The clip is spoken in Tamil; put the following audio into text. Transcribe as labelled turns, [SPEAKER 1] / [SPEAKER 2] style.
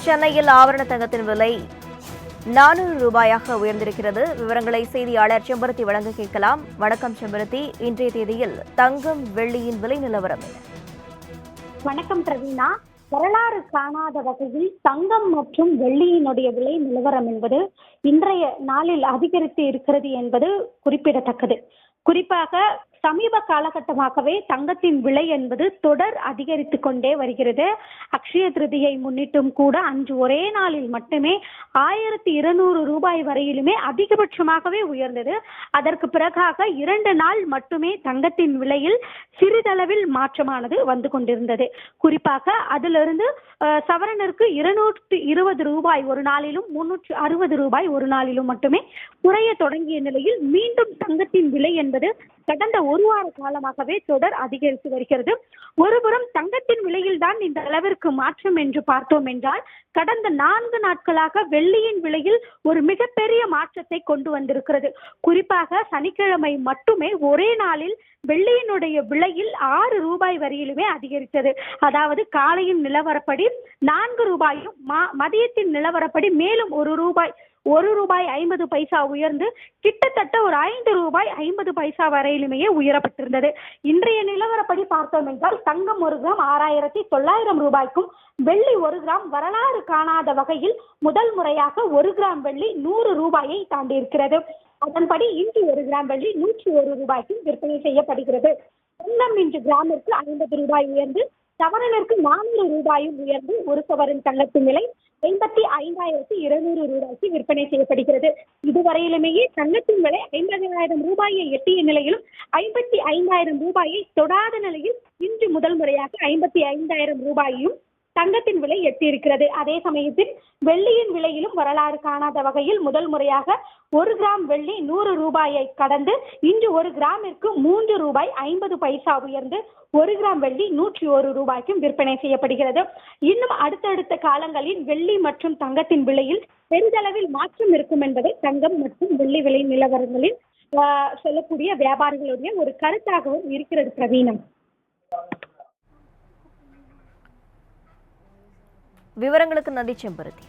[SPEAKER 1] சென்னையில் ஆபரண தங்கத்தின் விலை 400 ரூபாயாக உயர்ந்திருக்கிறது. விவரங்களை செய்தியாளர் செம்பருத்தி வழங்க கேட்கலாம். வணக்கம் செம்பருத்தி, இன்றைய தேதியில் தங்கம் வெள்ளியின் விலை நிலவரம் என்ன?
[SPEAKER 2] வணக்கம் பிரவீனா. வரலாறு காணாத வகையில் தங்கம் மற்றும் வெள்ளியினுடைய விலை நிலவரம் என்பது இன்றைய நாளில் அதிகரித்து இருக்கிறது என்பது குறிப்பிடத்தக்கது. குறிப்பாக சமீப காலகட்டமாகவே தங்கத்தின் விலை என்பது தொடர் அதிகரித்து கொண்டே வருகிறது. அக்ஷய திருதியை முன்னிட்டும் கூட அன்று ஒரே நாளில் மட்டுமே 1200 ரூபாய் வரையிலுமே அதிகபட்சமாகவே உயர்ந்தது. அதற்கு பிறகாக 2 நாள் மட்டுமே தங்கத்தின் விலையில் சிறிதளவில் மாற்றமானது வந்து கொண்டிருந்தது. குறிப்பாக அதிலிருந்து சவரனிற்கு 220 ரூபாய் ஒரு நாளிலும் 360 ரூபாய் ஒரு நாளிலும் மட்டுமே குறைய தொடங்கிய நிலையில் மீண்டும் தங்கத்தின் விலை என்பது கடந்த ஒரு வார காலமாகவே தொடர் அதிகரித்து வருகிறது. ஒருபுறம் தங்கத்தின் விலையில் தான் இந்த அளவிற்கு மாற்றம் என்று பார்த்தோம் என்றால், கடந்த 4 நாட்களாக வெள்ளியின் விலையில் ஒரு மிகப்பெரிய மாற்றத்தை கொண்டு வந்திருக்கிறது. குறிப்பாக சனிக்கிழமை மட்டுமே ஒரே நாளில் வெள்ளியினுடைய விலையில் 6 ரூபாய் வரையிலுமே அதிகரித்தது. அதாவது காலையின் நிலவரப்படி 4 ரூபாயும் மதியத்தின் நிலவரப்படி மேலும் 1 ரூபாய் 50 பைசா உயர்ந்து கிட்டத்தட்ட ஒரு 5 ரூபாய் 50 பைசா வரையிலுமே உயரப்பட்டிருந்தது. இன்றைய நிலவரப்படி பார்த்தோம் என்றால் தங்கம் 1 கிராம் 6900 ரூபாய்க்கும், வெள்ளி 1 கிராம் வரலாறு காணாத வகையில் முதல் முறையாக 1 கிராம் வெள்ளி 100 ரூபாயை தாண்டி இருக்கிறது. அதன்படி இன்று 1 கிராம் வெள்ளி 101 ரூபாய்க்கும் விற்பனை செய்யப்படுகிறது. தங்கம் இன்று கிராமிற்கு 50 ரூபாய் உயர்ந்து சவரனிற்கு 400 ரூபாயும் உயர்ந்து ஒரு சவரன் தங்கத்தின் விலை 55,200 ரூபாய்க்கு விற்பனை செய்யப்படுகிறது. இதுவரையிலுமே தங்கத்தின் விலை 50,000 ரூபாயை எட்டிய நிலையிலும் 55,000 ரூபாயை தொடாத நிலையில் இன்று முதல் முறையாக 55,000 ரூபாயையும் தங்கத்தின் விலை எட்டியிருக்கிறது. அதே சமயத்தில் வெள்ளியின் விலையிலும் வரலாறு காணாத வகையில் முதல் முறையாக 1 கிராம் வெள்ளி 100 ரூபாயை கடந்து இன்று 1 கிராமிற்கு 3 ரூபாய் 50 பைசா உயர்ந்து 1 கிராம் வெள்ளி 101 ரூபாய்க்கும் விற்பனை செய்யப்படுகிறது. இன்னும் அடுத்தடுத்த காலங்களில் வெள்ளி மற்றும் தங்கத்தின் விலையில் பெரிதளவில் மாற்றம் இருக்கும் என்பதை தங்கம் மற்றும் வெள்ளி விலை நிலவரங்களில் சொல்லக்கூடிய வியாபாரிகளுடைய ஒரு கருத்தாகவும் இருக்கிறது. பிரவீனம்,
[SPEAKER 1] விவரங்களுக்கு நன்றி செம்பருத்தி.